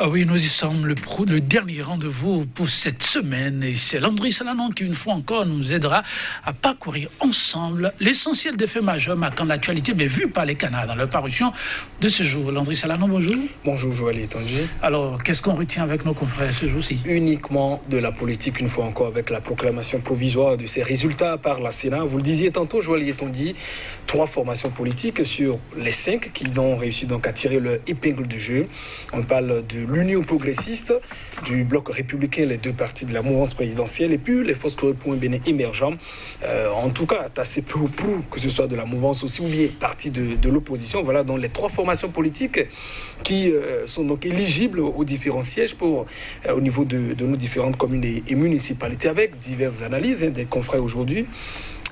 Ah oui, nous y sommes, le dernier rendez-vous pour cette semaine. Et c'est Landry Salanon qui, une fois encore, nous aidera à parcourir ensemble l'essentiel des faits majeurs marquant l'actualité, mais vus par les canards dans leur parution de ce jour. Landry Salanon, bonjour. Bonjour, Joël Etanji. Alors, qu'est-ce qu'on retient avec nos confrères ce jour-ci? Uniquement de la politique, une fois encore, avec la proclamation provisoire de ces résultats par la Sénat. Vous le disiez tantôt, Joël Etanji, 3 formations politiques sur les 5 qui ont réussi donc à tirer leur épingle du jeu. On parle de l'Union progressiste, du bloc républicain, les 2 partis de la mouvance présidentielle, et puis les forces pour un Bénin émergent. En tout cas, assez peu ou prou, que ce soit de la mouvance aussi ou bien parti de l'opposition. Voilà donc les 3 formations politiques qui sont donc éligibles aux différents sièges au niveau de nos différentes communes et municipalités, avec diverses analyses des confrères aujourd'hui,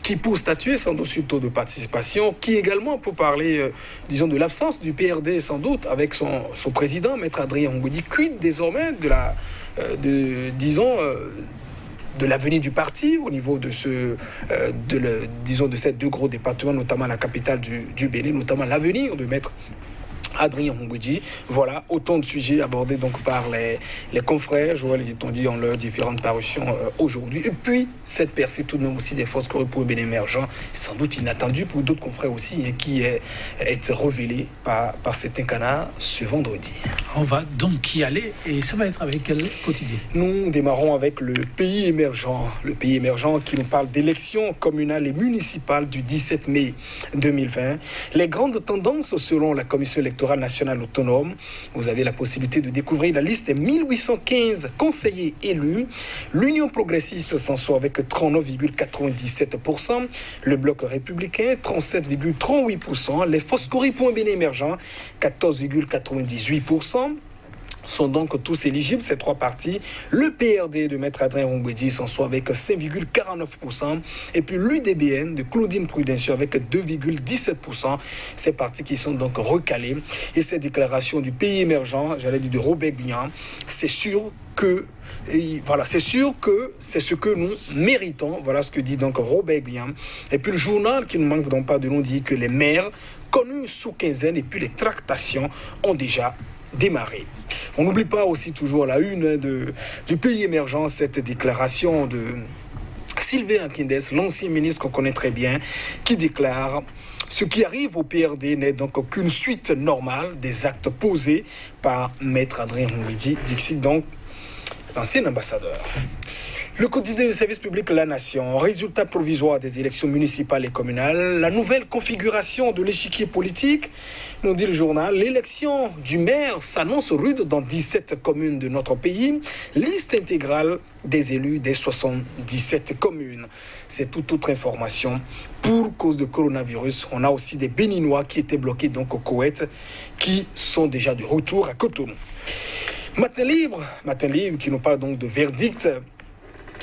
qui pour statuer sans doute sur le taux de participation, qui également pour parler, disons, de l'absence du PRD sans doute, avec son président, Maître Adrien Hongouedi, quid désormais de l'avenir du parti au niveau de ces 2 gros départements, notamment la capitale du Bénin, notamment l'avenir de Maître Adrien Hongouedi. Voilà, autant de sujets abordés donc par les confrères, Joël Etanji, dans leurs différentes parutions aujourd'hui. Et puis, cette percée tout de même aussi des forces pour le Bénin émergent, sans doute inattendue pour d'autres confrères aussi, qui est révélée par certains canards ce vendredi. On va donc y aller, et ça va être avec quel quotidien? Nous démarrons avec le pays émergent. Le pays émergent qui nous parle d'élections communales et municipales du 17 mai 2020. Les grandes tendances selon la commission électorale nationale autonome. Vous avez la possibilité de découvrir la liste des 1815 conseillers élus. L'Union progressiste s'en sort avec 39,97%. Le bloc républicain, 37,38%. Les Foscori pour un Bénin émergent, 14,98%. Sont donc tous éligibles, ces 3 partis. Le PRD de Maître Adrien Hongouedi s'en sort avec 5,49%. Et puis l'UDBN de Claudine Prudencio avec 2,17%. Ces partis qui sont donc recalés. Et ces déclarations du pays émergent, j'allais dire de Robert Bihan, c'est sûr que c'est ce que nous méritons. Voilà ce que dit donc Robert Bihan. Et puis le journal qui ne manque donc pas de nous dit que les maires connus sous quinzaine et puis les tractations ont déjà démarré. On n'oublie pas aussi toujours à la une du pays émergent cette déclaration de Sylvain Akindes, l'ancien ministre qu'on connaît très bien, qui déclare: ce qui arrive au PRD n'est donc qu'une suite normale des actes posés par Maître Adrien Hongouedi, dixit donc l'ancien ambassadeur. Le quotidien du service public La Nation, résultat provisoire des élections municipales et communales, la nouvelle configuration de l'échiquier politique, nous dit le journal. L'élection du maire s'annonce rude dans 17 communes de notre pays. Liste intégrale des élus des 77 communes. C'est toute autre information. Pour cause de coronavirus, on a aussi des Béninois qui étaient bloqués donc au Koweït, qui sont déjà de retour à Cotonou. Matin libre qui nous parle donc de verdict,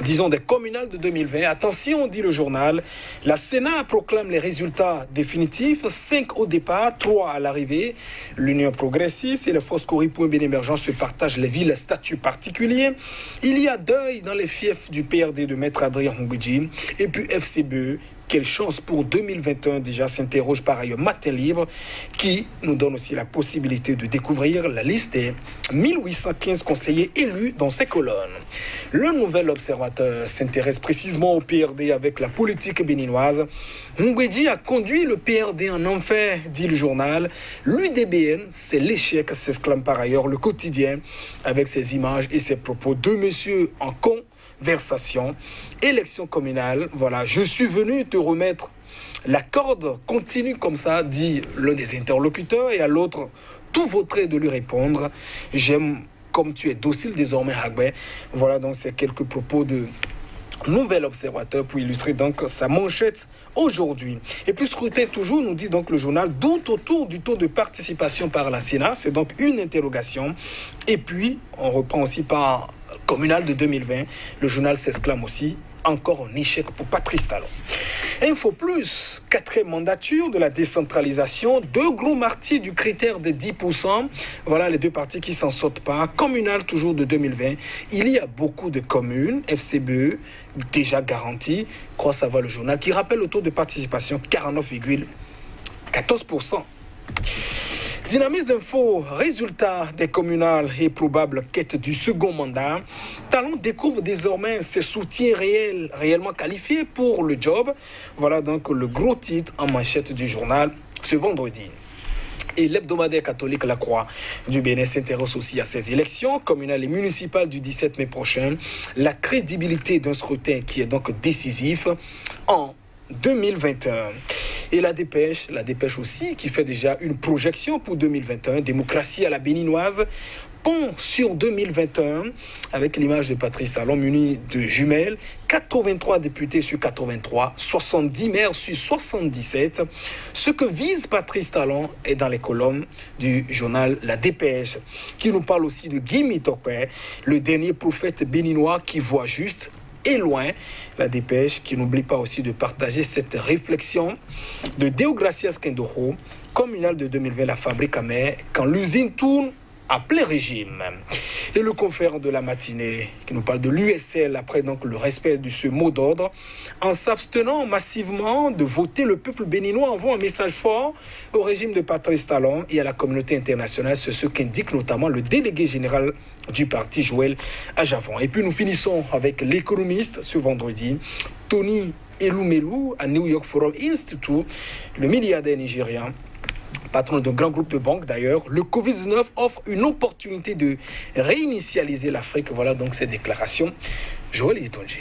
disons des communales de 2020. Attention, dit le journal, la Sénat proclame les résultats définitifs, 5 au départ, 3 à l'arrivée. L'Union progressiste et le Foscori pour un Bénin émergent se partagent les villes statut particulier. Il y a deuil dans les fiefs du PRD de Maître Adrien Hongouedi et puis FCBE. Quelle chance pour 2021 déjà, s'interroge par ailleurs Matin Libre, qui nous donne aussi la possibilité de découvrir la liste des 1815 conseillers élus dans ces colonnes. Le Nouvel Observateur s'intéresse précisément au PRD avec la politique béninoise. Hongouedi a conduit le PRD en enfer, dit le journal. L'UDBN, c'est l'échec, s'exclame par ailleurs le quotidien, avec ses images et ses propos de monsieur en conversation. Élection communale, voilà, je suis venu te remettre la corde, continue comme ça, dit l'un des interlocuteurs, et à l'autre, tout vautrait de lui répondre: j'aime comme tu es docile désormais, Hagbe. Voilà donc ces quelques propos de Nouvel Observateur pour illustrer donc sa manchette aujourd'hui. Et puis scruter toujours, nous dit donc le journal, doute autour du taux de participation par la Sénat, c'est donc une interrogation. Et puis on reprend aussi par communal de 2020, le journal s'exclame aussi: encore un échec pour Patrice Talon. Info Plus, 4e mandature de la décentralisation, 2 gros martyrs du critère de 10%. Voilà les 2 partis qui s'en sortent pas. Communal toujours de 2020. Il y a beaucoup de communes, FCBE, déjà garanties. Crois savoir le journal, qui rappelle le taux de participation 49,14%. Dynamis Info, résultat des communales et probable quête du second mandat. Talon découvre désormais ses soutiens réellement qualifiés pour le job. Voilà donc le gros titre en manchette du journal ce vendredi. Et l'hebdomadaire catholique La Croix du Bénin s'intéresse aussi à ces élections communales et municipales du 17 mai prochain. La crédibilité d'un scrutin qui est donc décisif en 2021. Et la dépêche aussi, qui fait déjà une projection pour 2021, démocratie à la béninoise, pont sur 2021, avec l'image de Patrice Talon muni de jumelles, 83 députés sur 83, 70 maires sur 77. Ce que vise Patrice Talon est dans les colonnes du journal La Dépêche, qui nous parle aussi de Guy Mitokpe, le dernier prophète béninois qui voit juste et loin. La Dépêche qui n'oublie pas aussi de partager cette réflexion de Deogracias Kendoro, communal de 2020, la fabrique à mer, quand l'usine tourne à plein régime. Et le confrère de la matinée qui nous parle de l'USL après donc le respect de ce mot d'ordre, en s'abstenant massivement de voter, le peuple béninois envoie un message fort au régime de Patrice Talon et à la communauté internationale. C'est ce qu'indique notamment le délégué général du parti, Joël Ajavon. Et puis nous finissons avec l'économiste ce vendredi, Tony Elumelu à New York Forum Institute, le milliardaire nigérian, patron d'un grand groupe de banques d'ailleurs. Le Covid-19 offre une opportunité de réinitialiser l'Afrique. Voilà donc ces déclarations. Joël Itonji.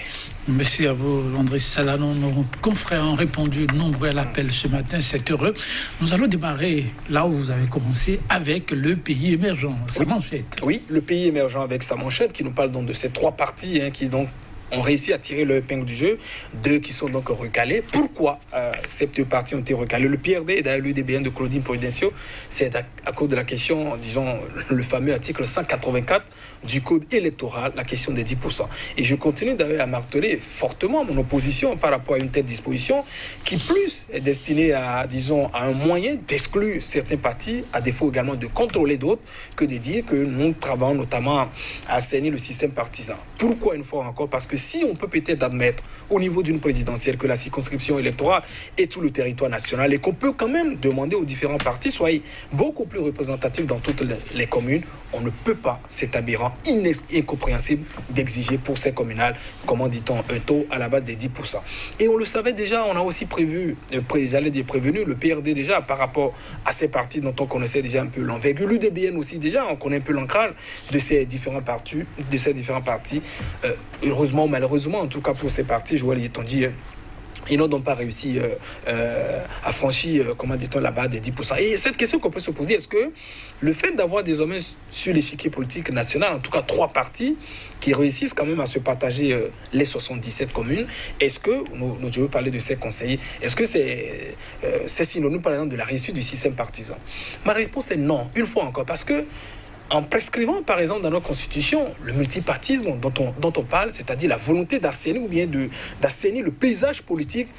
Merci à vous, André Salanon. Nos confrères ont répondu nombreux à l'appel ce matin, c'est heureux. Nous allons démarrer là où vous avez commencé avec le pays émergent, sa manchette. Oui, le pays émergent avec sa manchette qui nous parle donc de ces trois partis qui donc ont réussi à tirer leur épingle du jeu, deux qui sont donc recalés. Pourquoi ces deux partis ont été recalés? Le PRD et d'ailleurs l'UDBN de Claudine Prudencio, c'est à cause de la question, disons, le fameux article 184 du code électoral, la question des 10%. Et je continue d'ailleurs à marteler fortement mon opposition par rapport à une telle disposition qui plus est destinée à, disons, à un moyen d'exclure certains partis, à défaut également de contrôler d'autres, que de dire que nous travaillons notamment à assainir le système partisan. Pourquoi une fois encore? Parce que si on peut peut-être admettre au niveau d'une présidentielle que la circonscription électorale est tout le territoire national et qu'on peut quand même demander aux différents partis soient beaucoup plus représentatifs dans toutes les communes, on ne peut pas, c'est aberrant, incompréhensible d'exiger pour ces communales, comment dit-on, un taux à la base des 10%. Et on le savait déjà, on a aussi prévenu le PRD déjà par rapport à ces partis dont on connaissait déjà un peu l'envergure, l'UDBN aussi déjà, on connaît un peu l'ancrage de ces différents partis, heureusement, malheureusement, en tout cas pour ces partis, Joël Yetonji, ils n'ont donc pas réussi à franchir, comment dit-on, la barre des 10%. Et cette question qu'on peut se poser, est-ce que le fait d'avoir désormais sur l'échiquier politique national, en tout cas 3 partis qui réussissent quand même à se partager les 77 communes, est-ce que, je veux parler de ces conseillers, est-ce que c'est synonyme par exemple de la réussite du système partisan? Ma réponse est non, une fois encore, parce que en prescrivant, par exemple, dans notre constitution, le multipartisme dont on parle, c'est-à-dire la volonté d'assainir ou bien d'assainir le paysage politique,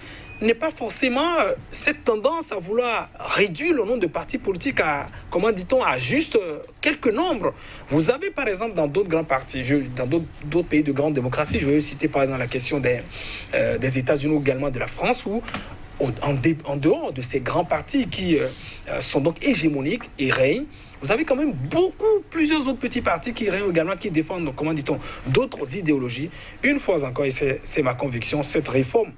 n'est pas forcément cette tendance à vouloir réduire le nombre de partis politiques à, comment dit-on, à juste quelques nombres. Vous avez, par exemple, dans d'autres grands partis, dans d'autres pays de grande démocratie, je vais citer par exemple la question des États-Unis ou également de la France, où en dehors de ces grands partis qui sont donc hégémoniques et règnent, vous avez quand même plusieurs autres petits partis qui règnent également, qui défendent, comment dit-on, d'autres idéologies. Une fois encore, et c'est ma conviction, cette réforme,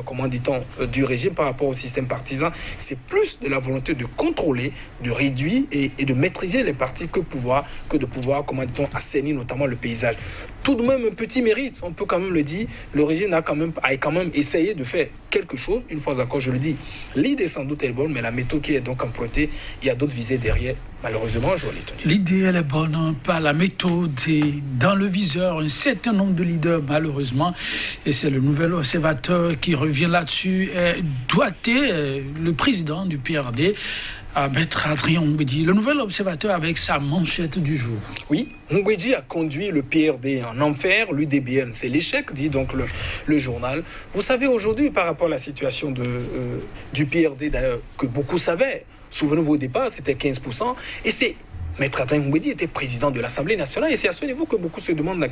comment dit-on, du régime par rapport au système partisan, c'est plus de la volonté de contrôler, de réduire et de maîtriser les partis que de pouvoir, comment dit-on, assainir notamment le paysage. Tout de même un petit mérite, on peut quand même le dire, le régime a quand même essayé de faire quelque chose. Une fois encore, je le dis, l'idée sans doute est bonne, mais la méthode qui est donc empruntée, il y a d'autres visées derrière. Malheureusement, je l'ai dit. L'idée, elle est bonne, pas la méthode. Et dans le viseur, un certain nombre de leaders, malheureusement, et c'est le nouvel observateur qui revient là-dessus, doigté le président du PRD, Maître Adrien Ngwedi, le nouvel observateur avec sa manchette du jour. Oui, Ngwedi a conduit le PRD en enfer, l'UDBN, c'est l'échec, dit donc le journal. Vous savez, aujourd'hui, par rapport à la situation du PRD, d'ailleurs, que beaucoup savaient, souvenez-vous au départ, c'était 15%, et c'est Maître Adrien Ngouedi était président de l'Assemblée nationale et c'est à ce niveau que beaucoup se demandent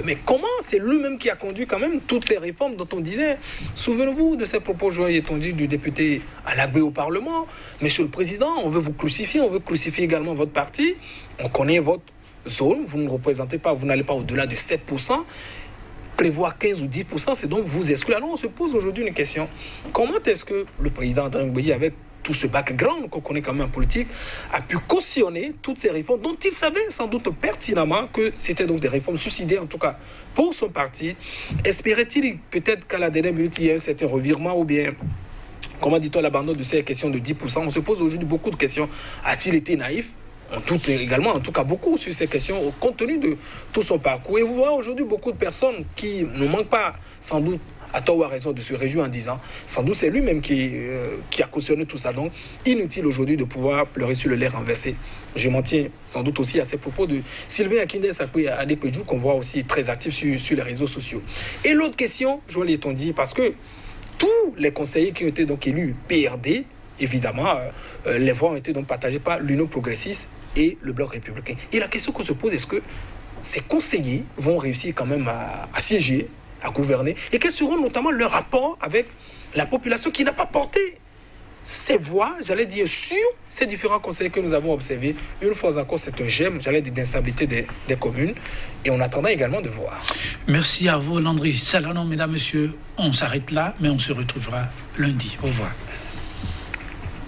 mais comment c'est lui-même qui a conduit quand même toutes ces réformes dont on disait. Souvenez-vous de ces propos, Joël dit, du député Alagbé au Parlement. Monsieur le Président, on veut vous crucifier, on veut crucifier également votre parti. On connaît votre zone, vous ne représentez pas, vous n'allez pas au-delà de 7%. Prévoir 15 ou 10%, c'est donc vous exclure. Alors on se pose aujourd'hui une question. Comment est-ce que le président Adrien Ngouedi, avec tout ce background qu'on connaît quand même en politique, a pu cautionner toutes ces réformes dont il savait sans doute pertinemment que c'était donc des réformes suicidaires, en tout cas pour son parti. Espérait-il peut-être qu'à la dernière minute, il y ait un certain revirement ou bien, comment dit-on, l'abandon de ces questions de 10%? On se pose aujourd'hui beaucoup de questions. A-t-il été naïf? On doute également, en tout cas beaucoup, sur ces questions, compte tenu de tout son parcours. Et vous voyez aujourd'hui beaucoup de personnes qui ne manquent pas, sans doute, à tort ou à raison, de se réjouir en disant, sans doute c'est lui-même qui a cautionné tout ça. Donc, inutile aujourd'hui de pouvoir pleurer sur le lait renversé. Je m'en tiens sans doute aussi à ces propos de Sylvain Akindé Adépédjou, qu'on voit aussi très actif sur les réseaux sociaux. Et l'autre question, je l'ai dit, parce que tous les conseillers qui ont été donc élus PRD, évidemment, les voix ont été donc partagées par l'Union progressiste et le Bloc républicain. Et la question qu'on se pose, est-ce que ces conseillers vont réussir quand même à siéger, à gouverner, et quels seront notamment leurs rapports avec la population qui n'a pas porté ces voix, j'allais dire, sur ces différents conseillers que nous avons observés. Une fois encore, c'est un gemme, j'allais dire, d'instabilité des communes, et on attendra également de voir. Merci à vous, Landry Salanon, mesdames, messieurs. On s'arrête là, mais on se retrouvera lundi. Au revoir.